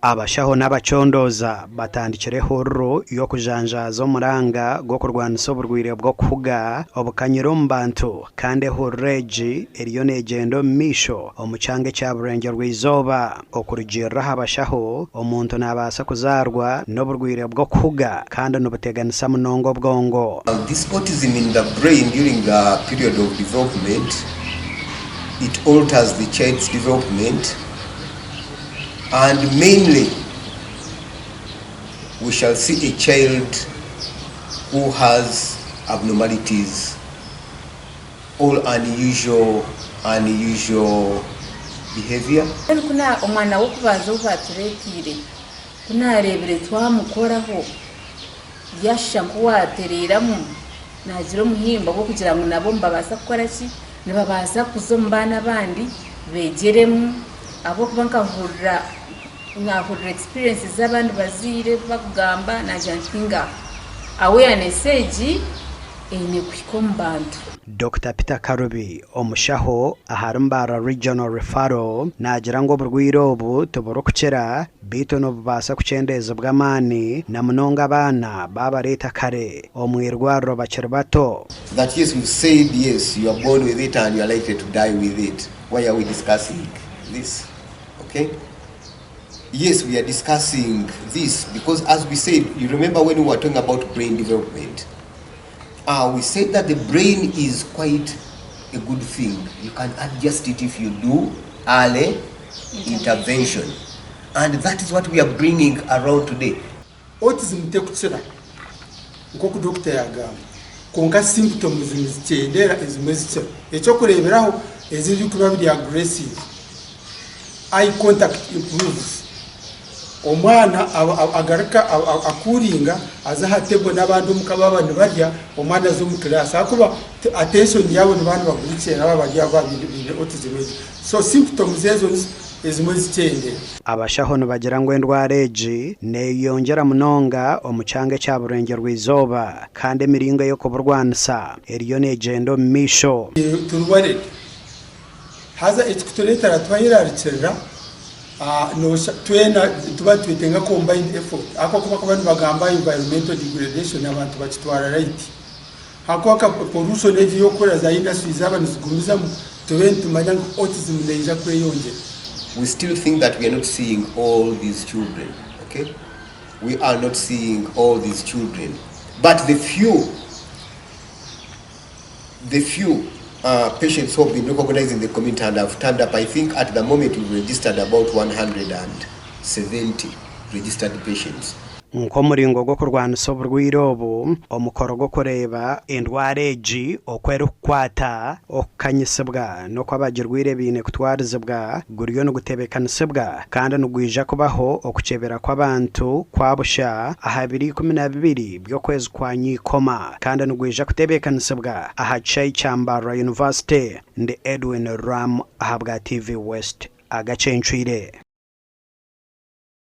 Abashaho n'abacondoza batandikire horo yo kujanjaza omuranga go kurwanisa oburwaire bwo kuhuga obukanyiro mu bantu kandi horeji eriyo negendo misho omucyange kya burenge rw'izoba okurugirira Abashaho omuntu nabasa kuzarwa n'oburwaire bwo kuhuga kandi n'obuteganisa munongo bwongo. This autism in the brain during the period of development, it alters the child's development. And mainly, we shall see a child who has abnormalities, all unusual behavior. Kuna omwana wokubanza ubaturekire kuna rebere twamukoraho yaashaba watereramu nagira omuhimba bwo kugira ngo nabo mbabasa gukora ki nibabasa kuzoma bana bandi begeremu abo kubanka hurra experiences z'abandi bazire bakugamba na jantinga awareness egi ene kwikombantu. Dr. Peter Karubi omushaho ahari Mbarara Regional Referral nagira ngo oburwaire obu tuburokukira bito no bubasa kuchendeza bw'amani na munonga abana babareta kare omwirwariro bakiri bato. That yes, we said yes, you are born with it and you are likely to die with it. Why are we discussing this? Okay? Yes, we are discussing this because as we said, you remember when we were talking about brain development, we said that the brain is quite a good thing. You can adjust it if you do early intervention. And that is what we are bringing around today. Autism tekutsira nkoku doctor yagamba konka symptoms zichendera ezimezitse ekyokureberaho eziri kuba bili aggressive. Eye contact improves. Omwana agarika akuringa azahatebo n'abantu mukababa nibarya omwana zo mu class akuba attention yabo n'abantu bagurikira ababarya babindi autism. So symptoms ezo ezimwezicende. Abashaho bagira ngo endwara egi neyongera munonga omucyange kya burenge rw'izoba kandi emiringo yo kuburwanisa eriyo negendo misho. Turware haza ekikutoletera twayirarikira no twena tuba twetenga combined effort ako kuba abantu bagamba environmental degradation abantu bakitwara right hako aka pollution eji yokora za industry zaba nizigumiza tubentu manyanga autism neja kweyongera. We still think that we are not seeing all these children, okay? We are not seeing all these children, but the few patients who have been recognized in the community and have turned up, I think at the moment we've registered about 170 registered patients. Nkomuringo go kurwanisa oburwaire obu omukoro go kureba endwara egi okwera kukwata okukanyisibwa no kwabagirwire bine kutwarizibwa guriyo no gutebekanisibwa kandi nugwija kubaho okucebera kw'abantu kwabusha aha 2012 by'okwezi kwa Nyikoma kandi nugwija kutebekanisibwa aha Chai Mbarara University ndi Edwin Ram ahabwa TV West Agacencwire.